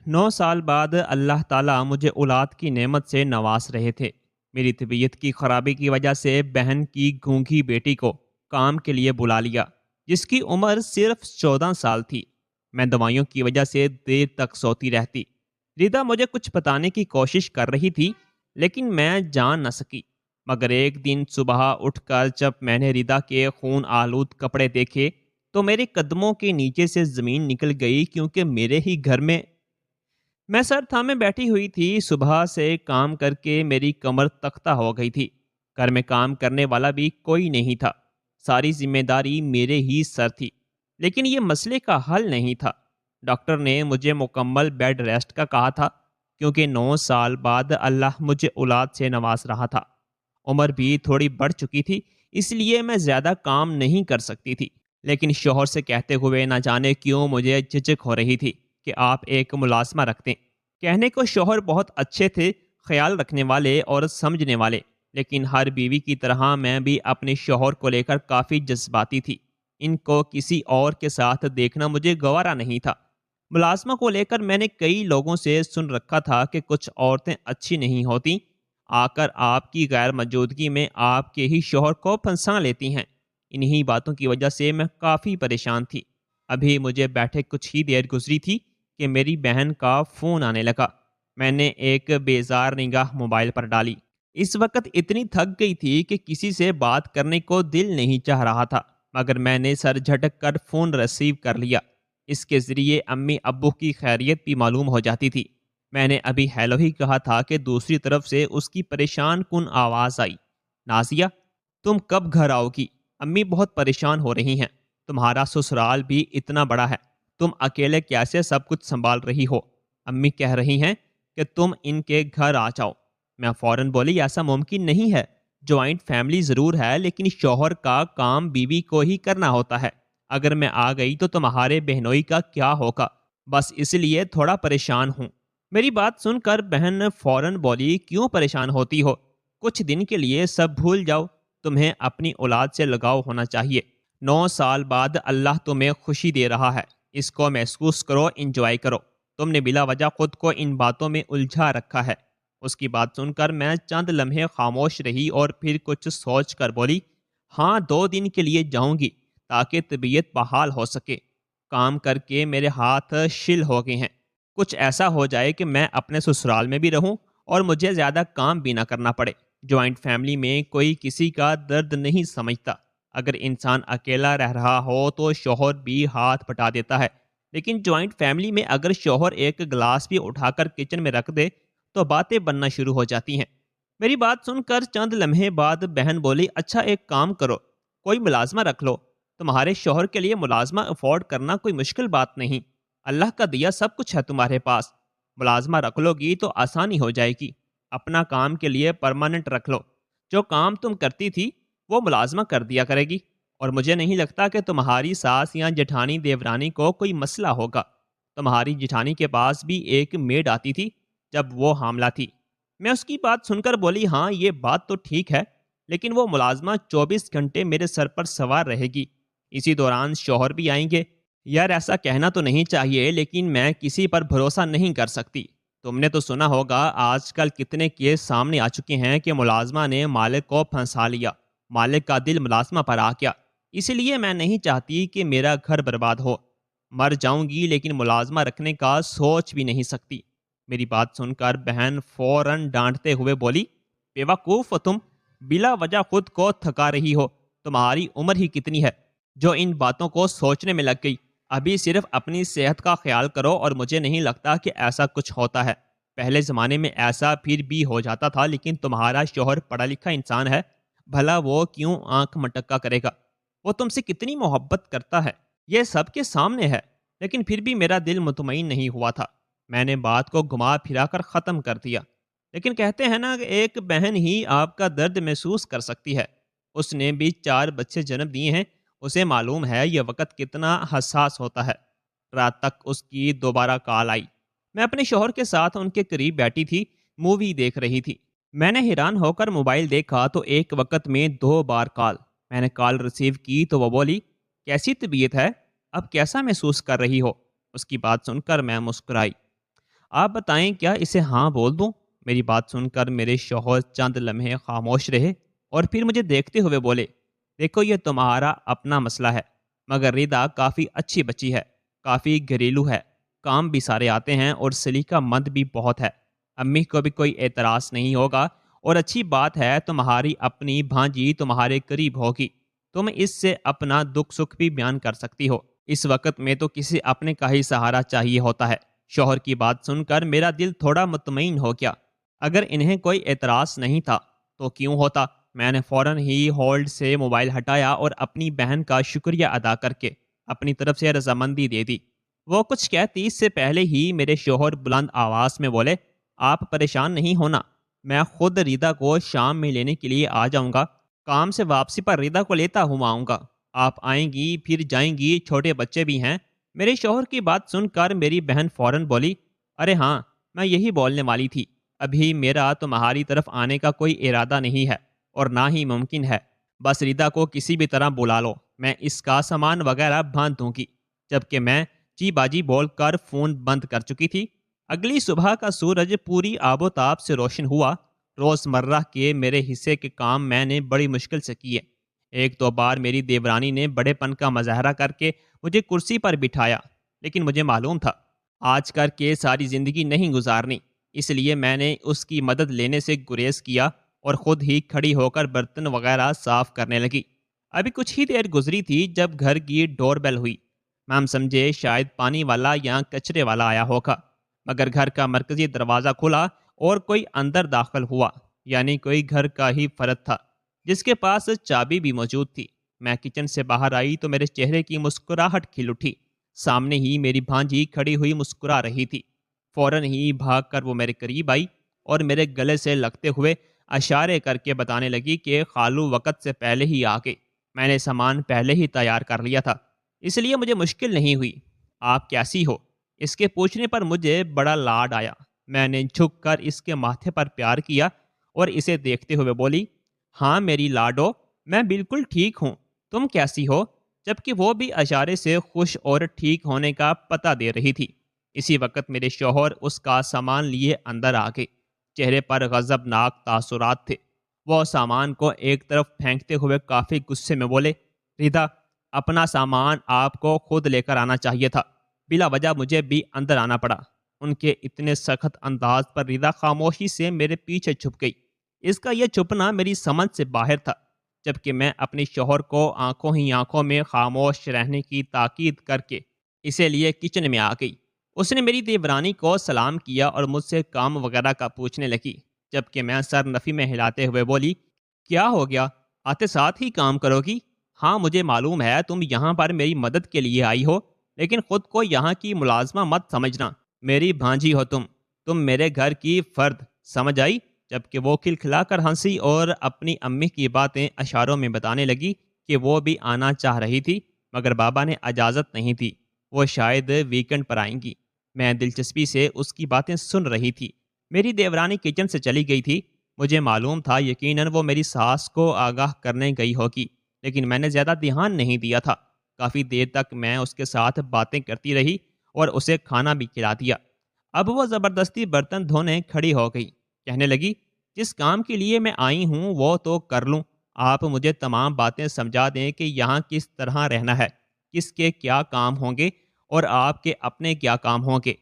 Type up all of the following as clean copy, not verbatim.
9 سال بعد اللہ تعالیٰ مجھے اولاد کی نعمت سے نواز رہے تھے۔ میری طبیعت کی خرابی کی وجہ سے بہن کی گونگی بیٹی کو کام کے لیے بلا لیا، جس کی عمر صرف 14 سال تھی۔ میں دوائیوں کی وجہ سے دیر تک سوتی رہتی۔ ریدا مجھے کچھ بتانے کی کوشش کر رہی تھی، لیکن میں جان نہ سکی۔ مگر ایک دن صبح اٹھ کر جب میں نے ریدا کے خون آلود کپڑے دیکھے تو میرے قدموں کے نیچے سے زمین نکل گئی، کیونکہ میرے ہی گھر میں سر تھامے بیٹھی ہوئی تھی۔ صبح سے کام کر کے میری کمر تختہ ہو گئی تھی۔ گھر میں کام کرنے والا بھی کوئی نہیں تھا۔ ساری ذمہ داری میرے ہی سر تھی، لیکن یہ مسئلے کا حل نہیں تھا۔ ڈاکٹر نے مجھے مکمل بیڈ ریسٹ کا کہا تھا، کیونکہ 9 سال بعد اللہ مجھے اولاد سے نواز رہا تھا۔ عمر بھی تھوڑی بڑھ چکی تھی، اس لیے میں زیادہ کام نہیں کر سکتی تھی۔ لیکن شوہر سے کہتے ہوئے نہ جانے کیوں مجھے جھجک ہو رہی تھی کہ آپ ایک ملازمہ رکھتے۔ کہنے کو شوہر بہت اچھے تھے، خیال رکھنے والے اور سمجھنے والے، لیکن ہر بیوی کی طرح میں بھی اپنے شوہر کو لے کر کافی جذباتی تھی۔ ان کو کسی اور کے ساتھ دیکھنا مجھے گوارا نہیں تھا۔ ملازمہ کو لے کر میں نے کئی لوگوں سے سن رکھا تھا کہ کچھ عورتیں اچھی نہیں ہوتی، آ کر آپ کی غیر موجودگی میں آپ کے ہی شوہر کو پھنسا لیتی ہیں۔ انہی باتوں کی وجہ سے میں کافی پریشان تھی۔ ابھی مجھے بیٹھے کچھ ہی دیر گزری تھی کہ میری بہن کا فون آنے لگا۔ میں نے ایک بیزار نگاہ موبائل پر ڈالی۔ اس وقت اتنی تھک گئی تھی کہ کسی سے بات کرنے کو دل نہیں چاہ رہا تھا، مگر میں نے سر جھٹک کر فون ریسیو کر لیا۔ اس کے ذریعے امی ابو کی خیریت بھی معلوم ہو جاتی تھی۔ میں نے ابھی ہیلو ہی کہا تھا کہ دوسری طرف سے اس کی پریشان کن آواز آئی، نازیہ تم کب گھر آؤ گی؟ امی بہت پریشان ہو رہی ہیں، تمہارا سسرال بھی اتنا بڑا ہے، تم اکیلے کیسے سب کچھ سنبھال رہی ہو؟ امی کہہ رہی ہیں کہ تم ان کے گھر آ جاؤ۔ میں فوراً بولی ایسا ممکن نہیں ہے، جوائنٹ فیملی ضرور ہے، لیکن شوہر کا کام بیوی کو ہی کرنا ہوتا ہے۔ اگر میں آ گئی تو تمہارے بہنوئی کا کیا ہوگا؟ بس اس لیے تھوڑا پریشان ہوں۔ میری بات سن کر بہن فوراً بولی کیوں پریشان ہوتی ہو؟ کچھ دن کے لیے سب بھول جاؤ، تمہیں اپنی اولاد سے لگاؤ ہونا چاہیے۔ 9 سال بعد اللہ تمہیں خوشی دے رہا ہے، اس کو محسوس کرو، انجوائے کرو۔ تم نے بلا وجہ خود کو ان باتوں میں الجھا رکھا ہے۔ اس کی بات سن کر میں چند لمحے خاموش رہی اور پھر کچھ سوچ کر بولی، ہاں 2 دن کے لیے جاؤں گی تاکہ طبیعت بحال ہو سکے۔ کام کر کے میرے ہاتھ شل ہو گئے ہیں۔ کچھ ایسا ہو جائے کہ میں اپنے سسرال میں بھی رہوں اور مجھے زیادہ کام بھی نہ کرنا پڑے۔ جوائنٹ فیملی میں کوئی کسی کا درد نہیں سمجھتا۔ اگر انسان اکیلا رہ رہا ہو تو شوہر بھی ہاتھ بٹا دیتا ہے، لیکن جوائنٹ فیملی میں اگر شوہر ایک گلاس بھی اٹھا کر کچن میں رکھ دے تو باتیں بننا شروع ہو جاتی ہیں۔ میری بات سن کر چند لمحے بعد بہن بولی، اچھا ایک کام کرو، کوئی ملازمہ رکھ لو۔ تمہارے شوہر کے لیے ملازمہ افورڈ کرنا کوئی مشکل بات نہیں، اللہ کا دیا سب کچھ ہے تمہارے پاس۔ ملازمہ رکھ لو گی تو آسانی ہو جائے گی۔ اپنا کام کے لیے پرماننٹ رکھ لو، جو کام تم کرتی تھی وہ ملازمہ کر دیا کرے گی، اور مجھے نہیں لگتا کہ تمہاری ساس یا جٹھانی دیورانی کو کوئی مسئلہ ہوگا۔ تمہاری جٹھانی کے پاس بھی ایک میڈ آتی تھی جب وہ حاملہ تھی۔ میں اس کی بات سن کر بولی، ہاں یہ بات تو ٹھیک ہے، لیکن وہ ملازمہ 24 گھنٹے میرے سر پر سوار رہے گی، اسی دوران شوہر بھی آئیں گے۔ یار ایسا کہنا تو نہیں چاہیے، لیکن میں کسی پر بھروسہ نہیں کر سکتی۔ تم نے تو سنا ہوگا آج کل کتنے کیس سامنے آ چکے ہیں کہ ملازمہ نے مالک کو پھنسا لیا، مالک کا دل ملازمہ پر آ گیا۔ اس لیے میں نہیں چاہتی کہ میرا گھر برباد ہو۔ مر جاؤں گی لیکن ملازمہ رکھنے کا سوچ بھی نہیں سکتی۔ میری بات سن کر بہن فوراً ڈانٹتے ہوئے بولی، بیوقوف ہو تم، بلا وجہ خود کو تھکا رہی ہو۔ تمہاری عمر ہی کتنی ہے جو ان باتوں کو سوچنے میں لگ گئی؟ ابھی صرف اپنی صحت کا خیال کرو، اور مجھے نہیں لگتا کہ ایسا کچھ ہوتا ہے۔ پہلے زمانے میں ایسا پھر بھی ہو جاتا تھا، لیکن تمہارا شوہر پڑھا لکھا انسان ہے، بھلا وہ کیوں آنکھ مٹکا کرے گا؟ وہ تم سے کتنی محبت کرتا ہے، یہ سب کے سامنے ہے۔ لیکن پھر بھی میرا دل مطمئن نہیں ہوا تھا۔ میں نے بات کو گھما پھرا کر ختم کر دیا۔ لیکن کہتے ہیں نا کہ ایک بہن ہی آپ کا درد محسوس کر سکتی ہے۔ اس نے بھی 4 بچے جنم دیے ہیں، اسے معلوم ہے یہ وقت کتنا حساس ہوتا ہے۔ رات تک اس کی دوبارہ کال آئی۔ میں اپنے شوہر کے ساتھ ان کے قریب بیٹھی تھی، مووی دیکھ رہی تھی۔ میں نے حیران ہو کر موبائل دیکھا تو ایک وقت میں 2 بار کال۔ میں نے کال ریسیو کی تو وہ بولی، کیسی طبیعت ہے؟ اب کیسا محسوس کر رہی ہو؟ اس کی بات سن کر میں مسکرائی۔ آپ بتائیں کیا اسے ہاں بول دوں؟ میری بات سن کر میرے شوہر چند لمحے خاموش رہے اور پھر مجھے دیکھتے ہوئے بولے، دیکھو یہ تمہارا اپنا مسئلہ ہے، مگر ریدا کافی اچھی بچی ہے، کافی گھریلو ہے، کام بھی سارے آتے ہیں اور سلیقہ مند بھی بہت ہے۔ امی کو بھی کوئی اعتراض نہیں ہوگا، اور اچھی بات ہے تمہاری اپنی بھانجی تمہارے قریب ہوگی، تم اس سے اپنا دکھ سکھ بھی بیان کر سکتی ہو۔ اس وقت میں تو کسی اپنے کا ہی سہارا چاہیے ہوتا ہے۔ شوہر کی بات سن کر میرا دل تھوڑا مطمئن ہو گیا۔ اگر انہیں کوئی اعتراض نہیں تھا تو کیوں ہوتا؟ میں نے فوراً ہی ہولڈ سے موبائل ہٹایا اور اپنی بہن کا شکریہ ادا کر کے اپنی طرف سے رضامندی دے دی۔ وہ کچھ کہتی اس سے پہلے ہی میرے شوہر بلند آواز میں بولے، آپ پریشان نہیں ہونا، میں خود ریدا کو شام میں لینے کے لیے آ جاؤں گا۔ کام سے واپسی پر ریدا کو لیتا ہوں آؤں گا۔ آپ آئیں گی پھر جائیں گی، چھوٹے بچے بھی ہیں۔ میرے شوہر کی بات سن کر میری بہن فوراً بولی، ارے ہاں، میں یہی بولنے والی تھی، ابھی میرا تمہاری طرف آنے کا کوئی ارادہ نہیں ہے اور نہ ہی ممکن ہے۔ بس ریدا کو کسی بھی طرح بلا لو، میں اس کا سامان وغیرہ باندھ دوں گی۔ جبکہ میں جی باجی بول کر فون بند کر چکی تھی۔ اگلی صبح کا سورج پوری آب و تاب سے روشن ہوا۔ روزمرہ کے میرے حصے کے کام میں نے بڑی مشکل سے کیے۔ ایک دو بار میری دیورانی نے بڑے پن کا مظاہرہ کر کے مجھے کرسی پر بٹھایا، لیکن مجھے معلوم تھا آج کر کے ساری زندگی نہیں گزارنی، اس لیے میں نے اس کی مدد لینے سے گریز کیا اور خود ہی کھڑی ہو کر برتن وغیرہ صاف کرنے لگی۔ ابھی کچھ ہی دیر گزری تھی جب گھر کی ڈور بیل ہوئی۔ ہم سمجھے شاید پانی والا یا کچرے والا آیا ہوگا، مگر گھر کا مرکزی دروازہ کھلا اور کوئی اندر داخل ہوا، یعنی کوئی گھر کا ہی فرد تھا جس کے پاس چابی بھی موجود تھی۔ میں کچن سے باہر آئی تو میرے چہرے کی مسکراہٹ کھل اٹھی۔ سامنے ہی میری بھانجی کھڑی ہوئی مسکرا رہی تھی۔ فوراً ہی بھاگ کر وہ میرے قریب آئی اور میرے گلے سے لگتے ہوئے اشارے کر کے بتانے لگی کہ خالو وقت سے پہلے ہی آ گئی، میں نے سامان پہلے ہی تیار کر لیا تھا، اس لیے مجھے مشکل نہیں ہوئی۔ آپ کیسی ہو؟ اس کے پوچھنے پر مجھے بڑا لاڈ آیا۔ میں نے جھک کر اس کے ماتھے پر پیار کیا اور اسے دیکھتے ہوئے بولی، ہاں میری لاڈو، میں بالکل ٹھیک ہوں، تم کیسی ہو؟ جبکہ وہ بھی اشارے سے خوش اور ٹھیک ہونے کا پتہ دے رہی تھی۔ اسی وقت میرے شوہر اس کا سامان لیے اندر آ گئے۔ چہرے پر غضبناک تاثرات تھے۔ وہ سامان کو ایک طرف پھینکتے ہوئے کافی غصے میں بولے، ریدا، اپنا سامان آپ کو خود لے کر آنا چاہیے تھا، بلا وجہ مجھے بھی اندر آنا پڑا۔ ان کے اتنے سخت انداز پر ریدا خاموشی سے میرے پیچھے چھپ گئی۔ اس کا یہ چھپنا میری سمجھ سے باہر تھا، جبکہ میں اپنے شوہر کو آنکھوں ہی آنکھوں میں خاموش رہنے کی تاکید کر کے اسے لیے کچن میں آ گئی۔ اس نے میری دیورانی کو سلام کیا اور مجھ سے کام وغیرہ کا پوچھنے لگی، جبکہ میں سر نفی میں ہلاتے ہوئے بولی، کیا ہو گیا؟ آتے ساتھ ہی کام کرو گی؟ ہاں مجھے معلوم ہے تم یہاں پر میری مدد کے لیے آئی ہو، لیکن خود کو یہاں کی ملازمہ مت سمجھنا، میری بھانجی ہو تم میرے گھر کی فرد، سمجھ آئی؟ جبکہ وہ کھلکھلا کر ہنسی اور اپنی امی کی باتیں اشاروں میں بتانے لگی کہ وہ بھی آنا چاہ رہی تھی، مگر بابا نے اجازت نہیں دی، وہ شاید ویکنڈ پر آئیں گی۔ میں دلچسپی سے اس کی باتیں سن رہی تھی۔ میری دیورانی کچن سے چلی گئی تھی۔ مجھے معلوم تھا یقیناً وہ میری ساس کو آگاہ کرنے گئی ہوگی، لیکن میں نے زیادہ دھیان نہیں دیا تھا۔ کافی دیر تک میں اس کے ساتھ باتیں کرتی رہی اور اسے کھانا بھی کھلا دیا۔ اب وہ زبردستی برتن دھونے کھڑی ہو گئی۔ کہنے لگی، جس کام کے لیے میں آئی ہوں وہ تو کر لوں، آپ مجھے تمام باتیں سمجھا دیں کہ یہاں کس طرح رہنا ہے، کس کے کیا کام ہوں گے اور آپ کے اپنے کیا کام ہوں گے۔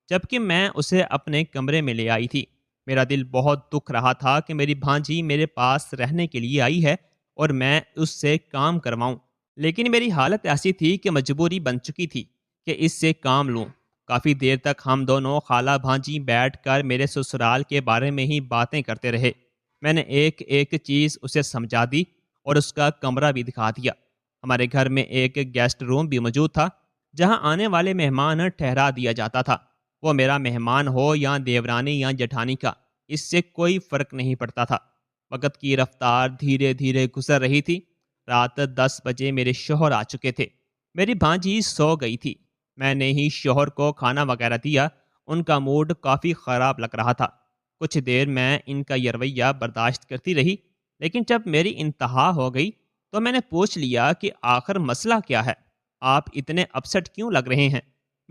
جبکہ میں اسے اپنے کمرے میں لے آئی تھی۔ میرا دل بہت دکھ رہا تھا کہ میری بھانجی میرے پاس رہنے کے لیے آئی ہے اور میں اس سے کام کرواؤں، لیکن میری حالت ایسی تھی کہ مجبوری بن چکی تھی کہ اس سے کام لوں۔ کافی دیر تک ہم دونوں خالہ بھانجی بیٹھ کر میرے سسرال کے بارے میں ہی باتیں کرتے رہے۔ میں نے ایک ایک چیز اسے سمجھا دی اور اس کا کمرہ بھی دکھا دیا۔ ہمارے گھر میں ایک گیسٹ روم بھی موجود تھا جہاں آنے والے مہمان ٹھہرا دیا جاتا تھا۔ وہ میرا مہمان ہو یا دیورانی یا جٹھانی کا، اس سے کوئی فرق نہیں پڑتا تھا۔ وقت کی رفتار دھیرے دھیرے گزر رہی تھی۔ رات 10 بجے میرے شوہر آ چکے تھے۔ میری بھانجی سو گئی تھی۔ میں نے ہی شوہر کو کھانا وغیرہ دیا۔ ان کا موڈ کافی خراب لگ رہا تھا۔ کچھ دیر میں ان کا یہ رویہ برداشت کرتی رہی، لیکن جب میری انتہا ہو گئی تو میں نے پوچھ لیا کہ آخر مسئلہ کیا ہے؟ آپ اتنے اپسٹ کیوں لگ رہے ہیں؟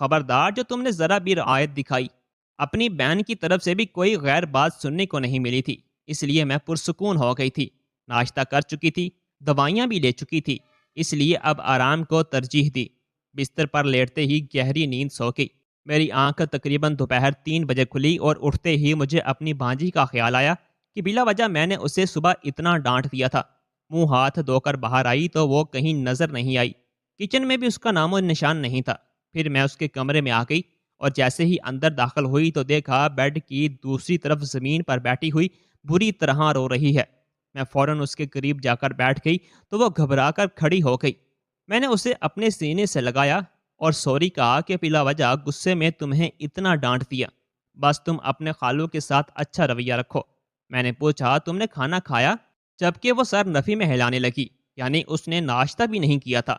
خبردار جو تم نے ذرا بھی رعایت دکھائی۔ اپنی بہن کی طرف سے بھی کوئی غیر بات سننے کو نہیں ملی تھی، اس لیے میں پرسکون ہو گئی تھی۔ ناشتہ کر چکی تھی، دوائیاں بھی لے چکی تھی، اس لیے اب آرام کو ترجیح دی۔ بستر پر لیٹتے ہی گہری نیند سو گئی۔ میری آنکھ تقریباً دوپہر 3 بجے کھلی اور اٹھتے ہی مجھے اپنی بھانجی کا خیال آیا کہ بلا وجہ میں نے اسے صبح اتنا ڈانٹ دیا تھا۔ منہ ہاتھ دھو کر باہر آئی تو وہ کہیں نظر نہیں آئی۔ کچن میں بھی اس کا نام و نشان نہیں تھا۔ پھر میں اس کے کمرے میں آ گئی اور جیسے ہی اندر داخل ہوئی تو دیکھا بیڈ کی دوسری طرف زمین پر بیٹھی ہوئی بری طرح رو رہی ہے۔ میں فوراً اس کے قریب جا کر بیٹھ گئی تو وہ گھبرا کر کھڑی ہو گئی۔ میں نے اسے اپنے سینے سے لگایا اور سوری کہا کہ بلا وجہ غصے میں تمہیں اتنا ڈانٹ دیا، بس تم اپنے خالوں کے ساتھ اچھا رویہ رکھو۔ میں نے پوچھا تم نے کھانا کھایا؟ جبکہ وہ سر نفی میں ہلانے لگی، یعنی اس نے ناشتہ بھی نہیں کیا تھا،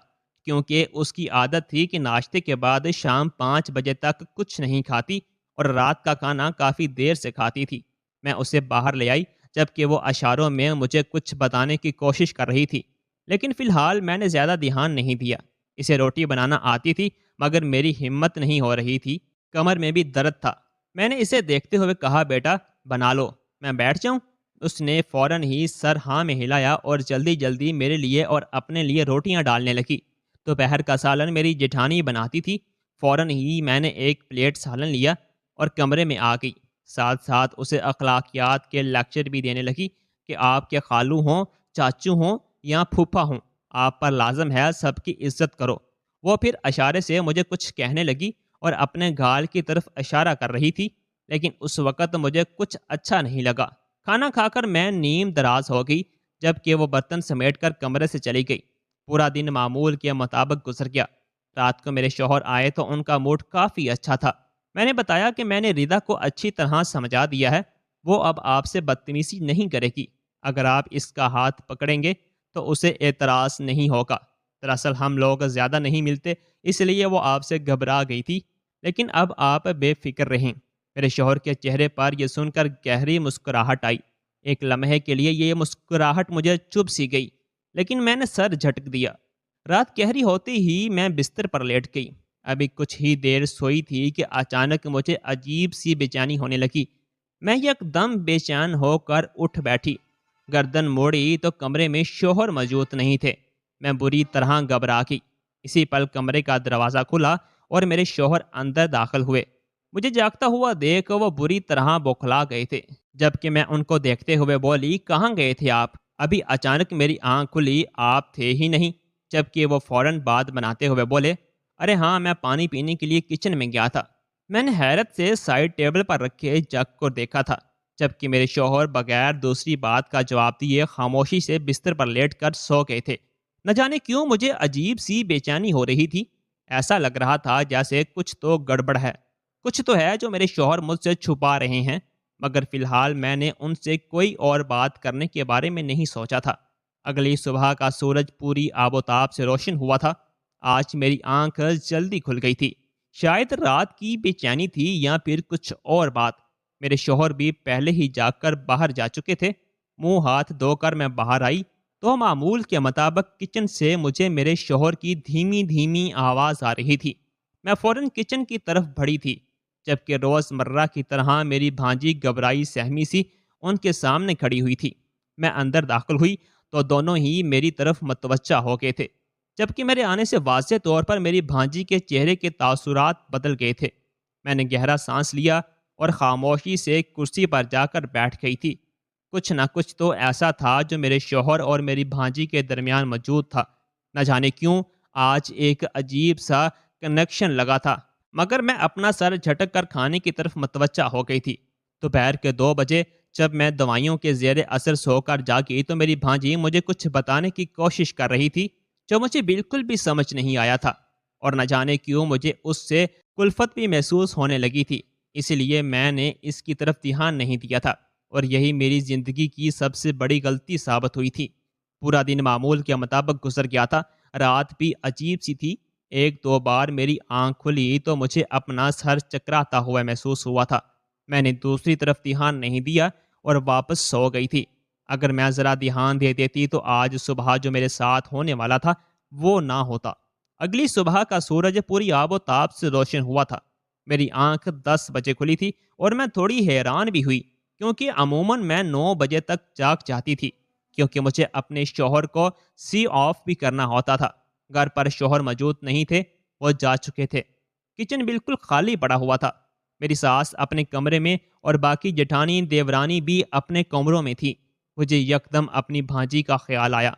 کیونکہ اس کی عادت تھی کہ ناشتے کے بعد شام 5 بجے تک کچھ نہیں کھاتی اور رات کا کھانا کافی دیر سے کھاتی تھی۔ میں اسے باہر لے آئی جبکہ وہ اشاروں میں مجھے کچھ بتانے کی کوشش کر رہی تھی، لیکن فی الحال میں نے زیادہ دھیان نہیں دیا۔ اسے روٹی بنانا آتی تھی مگر میری ہمت نہیں ہو رہی تھی، کمر میں بھی درد تھا۔ میں نے اسے دیکھتے ہوئے کہا بیٹا بنا لو، میں بیٹھ جاؤں؟ اس نے فوراً ہی سر ہاں میں ہلایا اور جلدی جلدی میرے لیے اور اپنے لیے روٹیاں ڈالنے لگی۔ دوپہر کا سالن میری جیٹھانی بناتی تھی۔ فوراً ہی میں نے ایک پلیٹ سالن لیا اور کمرے میں آ گئی۔ ساتھ ساتھ اسے اخلاقیات کے لیکچر بھی دینے لگی کہ آپ کے خالو ہوں، چاچو ہوں یا پھوپھا ہوں، آپ پر لازم ہے سب کی عزت کرو۔ وہ پھر اشارے سے مجھے کچھ کہنے لگی اور اپنے گال کی طرف اشارہ کر رہی تھی، لیکن اس وقت مجھے کچھ اچھا نہیں لگا۔ کھانا کھا کر میں نیم دراز ہو گئی جبکہ وہ برتن سمیٹ کر کمرے سے چلی گئی۔ پورا دن معمول کے مطابق گزر گیا۔ رات کو میرے شوہر آئے تو ان کا موڈ کافی اچھا تھا۔ میں نے بتایا کہ میں نے رضا کو اچھی طرح سمجھا دیا ہے، وہ اب آپ سے بدتمیزی نہیں کرے گی۔ اگر آپ اس کا ہاتھ پکڑیں گے تو اسے اعتراض نہیں ہوگا۔ دراصل ہم لوگ زیادہ نہیں ملتے، اس لیے وہ آپ سے گھبرا گئی تھی، لیکن اب آپ بے فکر رہیں۔ میرے شوہر کے چہرے پر یہ سن کر گہری مسکراہٹ آئی۔ ایک لمحے کے لیے یہ مسکراہٹ مجھے چبھ سی گئی، لیکن میں نے سر جھٹک دیا۔ رات گہری ہوتے ہی میں بستر پر لیٹ گئی۔ ابھی کچھ ہی دیر سوئی تھی کہ اچانک مجھے عجیب سی بے چینی ہونے لگی۔ میں یک دم بے چین ہو کر اٹھ بیٹھی۔ گردن موڑی تو کمرے میں شوہر موجود نہیں تھے۔ میں بری طرح گھبرا گئی۔ اسی پل کمرے کا دروازہ کھلا اور میرے شوہر اندر داخل ہوئے۔ مجھے جاگتا ہوا دیکھ وہ بری طرح بوکھلا گئے تھے، جبکہ میں ان کو دیکھتے ہوئے بولی کہاں گئے تھے آپ؟ ابھی اچانک میری آنکھ کھلی، آپ تھے ہی نہیں، جبکہ وہ فوراً بات بناتے ہوئے بولے ارے ہاں میں پانی پینے کے لیے کچن میں گیا تھا۔ میں نے حیرت سے سائڈ ٹیبل پر رکھے جگ کو دیکھا تھا، جبکہ میرے شوہر بغیر دوسری بات کا جواب دیے خاموشی سے بستر پر لیٹ کر سو گئے تھے۔ نہ جانے کیوں مجھے عجیب سی بے چینی ہو رہی تھی۔ ایسا لگ رہا تھا جیسے کچھ تو گڑبڑ ہے، کچھ تو ہے جو میرے شوہر مجھ سے چھپا رہے ہیں، مگر فی الحال میں نے ان سے کوئی اور بات کرنے کے بارے میں نہیں سوچا تھا۔ اگلی صبح کا سورج پوری آب و تاب سے روشن ہوا تھا۔ آج میری آنکھ جلدی کھل گئی تھی۔ شاید رات کی بے چینی تھی یا پھر کچھ اور بات۔ میرے شوہر بھی پہلے ہی جاگ کر باہر جا چکے تھے۔ منہ ہاتھ دھو کر میں باہر آئی تو معمول کے مطابق کچن سے مجھے میرے شوہر کی دھیمی دھیمی آواز آ رہی تھی۔ میں فوراً کچن کی طرف بڑھی تھی، جبکہ روز مرہ کی طرح میری بھانجی گھبرائی سہمی سی ان کے سامنے کھڑی ہوئی تھی۔ میں اندر داخل ہوئی تو دونوں ہی میری طرف متوجہ ہو گئے تھے، جبکہ میرے آنے سے واضح طور پر میری بھانجی کے چہرے کے تاثرات بدل گئے تھے۔ میں نے گہرا سانس لیا اور خاموشی سے کرسی پر جا کر بیٹھ گئی تھی۔ کچھ نہ کچھ تو ایسا تھا جو میرے شوہر اور میری بھانجی کے درمیان موجود تھا۔ نہ جانے کیوں آج ایک عجیب سا کنیکشن لگا تھا، مگر میں اپنا سر جھٹک کر کھانے کی طرف متوجہ ہو گئی تھی۔ دوپہر کے 2 بجے جب میں دوائیوں کے زیر اثر سو کر جاگی تو میری بھانجی مجھے کچھ بتانے کی کوشش کر رہی تھی جو مجھے بالکل بھی سمجھ نہیں آیا تھا، اور نہ جانے کیوں مجھے اس سے کلفت بھی محسوس ہونے لگی تھی۔ اس لیے میں نے اس کی طرف دھیان نہیں دیا تھا، اور یہی میری زندگی کی سب سے بڑی غلطی ثابت ہوئی تھی۔ پورا دن معمول کے مطابق گزر گیا تھا۔ رات بھی عجیب سی تھی۔ ایک دو بار میری آنکھ کھلی تو مجھے اپنا سر چکراتا ہوا محسوس ہوا تھا۔ میں نے دوسری طرف دھیان نہیں دیا اور واپس سو گئی تھی۔ اگر میں ذرا دھیان دے دیتی تو آج صبح جو میرے ساتھ ہونے والا تھا وہ نہ ہوتا۔ اگلی صبح کا سورج پوری آب و تاب سے روشن ہوا تھا۔ میری آنکھ 10 بجے کھلی تھی اور میں تھوڑی حیران بھی ہوئی، کیونکہ عموماً میں 9 بجے تک جاگ جاتی تھی، کیونکہ مجھے اپنے شوہر کو سی آف بھی کرنا ہوتا تھا۔ گھر پر شوہر موجود نہیں تھے، وہ جا چکے تھے۔ کچن بالکل خالی پڑا ہوا تھا۔ میری ساس اپنے کمرے میں اور باقی جٹھانی دیورانی بھی اپنے کمروں میں تھی۔ مجھے یکدم اپنی بھانجی کا خیال آیا۔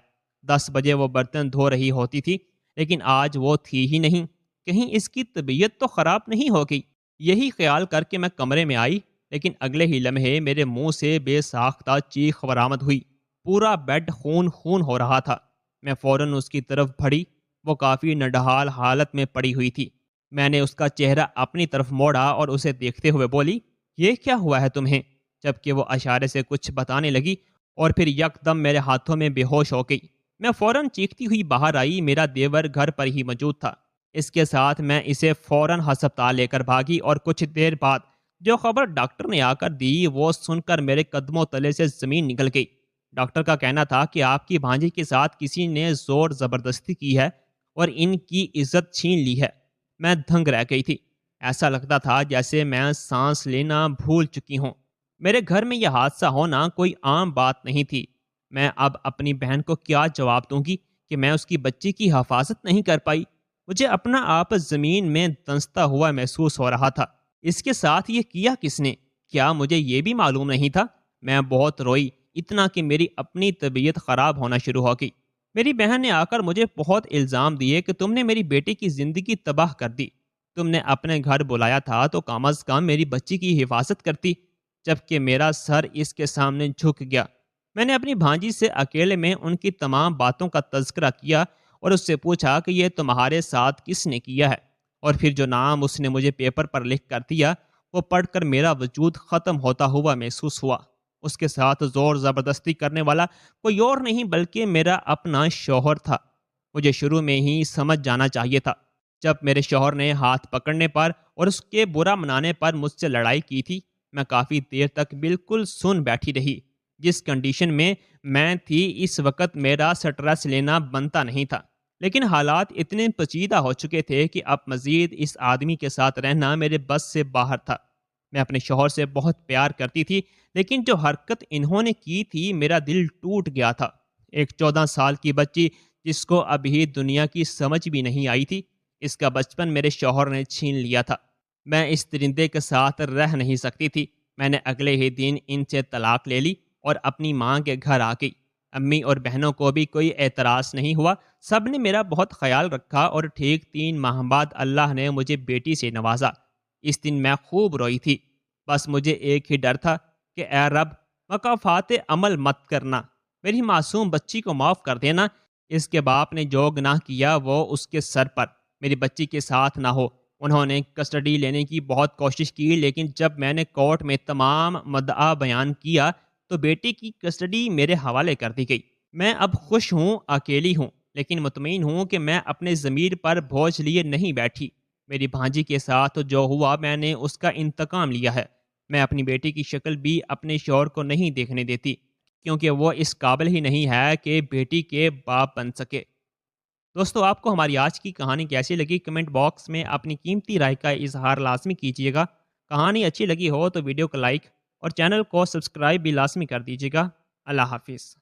10 بجے وہ برتن دھو رہی ہوتی تھی، لیکن آج وہ تھی ہی نہیں۔ کہیں اس کی طبیعت تو خراب نہیں ہو گئی؟ یہی خیال کر کے میں کمرے میں آئی، لیکن اگلے ہی لمحے میرے منہ سے بے ساختہ چیخ برآمد ہوئی۔ پورا بیڈ خون خون ہو رہا تھا۔ میں فوراً اس کی طرف بڑھی۔ وہ کافی نڈھال حالت میں پڑی ہوئی تھی۔ میں نے اس کا چہرہ اپنی طرف موڑا اور اسے دیکھتے ہوئے بولی، یہ کیا ہوا ہے تمہیں؟ جبکہ وہ اشارے سے کچھ بتانے لگی اور پھر یکدم میرے ہاتھوں میں بے ہوش ہو گئی۔ میں فوراً چیختی ہوئی باہر آئی۔ میرا دیور گھر پر ہی موجود تھا۔ اس کے ساتھ میں اسے فوراً ہسپتال لے کر بھاگی اور کچھ دیر بعد جو خبر ڈاکٹر نے آ کر دی وہ سن کر میرے قدموں تلے سے زمین نکل گئی۔ ڈاکٹر کا کہنا تھا کہ آپ کی بھانجی کے ساتھ کسی نے زور زبردستی کی ہے اور ان کی عزت چھین لی ہے۔ میں دھنگ رہ گئی تھی۔ ایسا لگتا تھا جیسے میں سانس لینا بھول چکی ہوں۔ میرے گھر میں یہ حادثہ ہونا کوئی عام بات نہیں تھی۔ میں اب اپنی بہن کو کیا جواب دوں گی کہ میں اس کی بچی کی حفاظت نہیں کر پائی؟ مجھے اپنا آپ زمین میں دنستا ہوا محسوس ہو رہا تھا۔ اس کے ساتھ یہ کیا کس نے؟ کیا مجھے یہ بھی معلوم نہیں تھا؟ میں بہت روئی، اتنا کہ میری اپنی طبیعت خراب ہونا شروع ہو گئی۔ میری بہن نے آ کر مجھے بہت الزام دیے کہ تم نے میری بیٹی کی زندگی تباہ کر دی۔ تم نے اپنے گھر بلایا تھا تو کم از کم میری بچی کی حفاظت کرتی، جبکہ میرا سر اس کے سامنے جھک گیا۔ میں نے اپنی بھانجی سے اکیلے میں ان کی تمام باتوں کا تذکرہ کیا اور اس سے پوچھا کہ یہ تمہارے ساتھ کس نے کیا ہے، اور پھر جو نام اس نے مجھے پیپر پر لکھ کر دیا وہ پڑھ کر میرا وجود ختم ہوتا ہوا محسوس ہوا۔ اس کے ساتھ زور زبردستی کرنے والا کوئی اور نہیں بلکہ میرا اپنا شوہر تھا۔ مجھے شروع میں ہی سمجھ جانا چاہیے تھا۔ جب میرے شوہر نے ہاتھ پکڑنے پر اور اس کے برا منانے پر مجھ سے لڑائی کی تھی، میں کافی دیر تک بالکل سن بیٹھی رہی۔ جس کنڈیشن میں تھی اس وقت میرا سٹریس لینا بنتا نہیں تھا، لیکن حالات اتنے پیچیدہ ہو چکے تھے کہ اب مزید اس آدمی کے ساتھ رہنا میرے بس سے باہر تھا۔ میں اپنے شوہر سے بہت پیار کرتی تھی، لیکن جو حرکت انہوں نے کی تھی میرا دل ٹوٹ گیا تھا۔ ایک 14 سال کی بچی جس کو ابھی دنیا کی سمجھ بھی نہیں آئی تھی، اس کا بچپن میرے شوہر نے چھین لیا تھا۔ میں اس درندے کے ساتھ رہ نہیں سکتی تھی۔ میں نے اگلے ہی دن ان سے طلاق لے لی اور اپنی ماں کے گھر آ گئی۔ امی اور بہنوں کو بھی کوئی اعتراض نہیں ہوا، سب نے میرا بہت خیال رکھا اور ٹھیک 3 ماہ بعد اللہ نے مجھے بیٹی سے نوازا۔ اس دن میں خوب روئی تھی۔ بس مجھے ایک ہی ڈر تھا کہ اے رب، مکافات عمل مت کرنا، میری معصوم بچی کو معاف کر دینا۔ اس کے باپ نے جو گناہ کیا وہ اس کے سر پر، میری بچی کے ساتھ نہ ہو۔ انہوں نے کسٹڈی لینے کی بہت کوشش کی، لیکن جب میں نے کورٹ میں تمام مدعا بیان کیا تو بیٹی کی کسٹڈی میرے حوالے کر دی گئی۔ میں اب خوش ہوں، اکیلی ہوں، لیکن مطمئن ہوں کہ میں اپنے ضمیر پر بوجھ لیے نہیں بیٹھی۔ میری بھانجی کے ساتھ جو ہوا میں نے اس کا انتقام لیا ہے۔ میں اپنی بیٹی کی شکل بھی اپنے شوہر کو نہیں دیکھنے دیتی، کیونکہ وہ اس قابل ہی نہیں ہے کہ بیٹی کے باپ بن سکے۔ دوستو، آپ کو ہماری آج کی کہانی کیسی لگی؟ کمنٹ باکس میں اپنی قیمتی رائے کا اظہار لازمی کیجیے گا۔ کہانی اچھی لگی ہو تو ویڈیو کو لائک اور چینل کو سبسکرائب بھی لازمی کر دیجیے گا۔ اللہ حافظ۔